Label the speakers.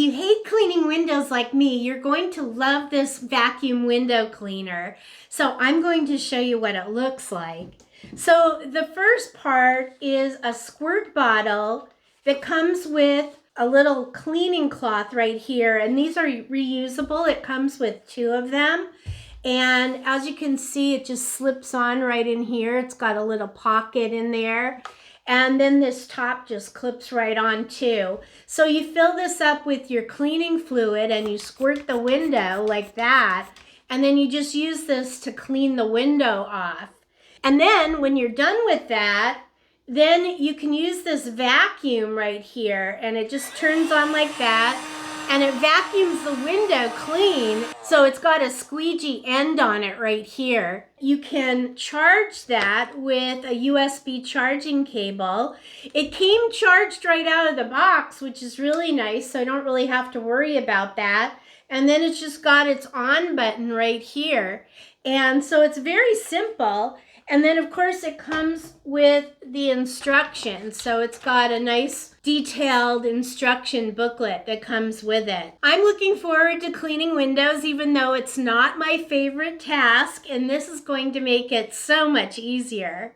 Speaker 1: you hate cleaning windows like me, you're going to love this vacuum window cleaner. So I'm going to show you what it looks like. So the first part is a squirt bottle that comes with a little cleaning cloth right here, and these are reusable. It comes with 2 of them. And as you can see, it just slips on right in here. It's got a little pocket in there. And then this top just clips right on too. So you fill this up with your cleaning fluid and you squirt the window like that. And then you just use this to clean the window off. And then when you're done with that, then you can use this vacuum right here, and it just turns on like that, and it vacuums the window clean. So it's got a squeegee end on it right here. You can charge that with a USB charging cable. It came charged right out of the box, which is really nice, so I don't really have to worry about that. And then it's just got its on button right here. And so it's very simple. And then, of course, it comes with the instructions. So it's got a nice detailed instruction booklet that comes with it. I'm looking forward to cleaning windows, even though it's not my favorite task, and this is going to make it so much easier.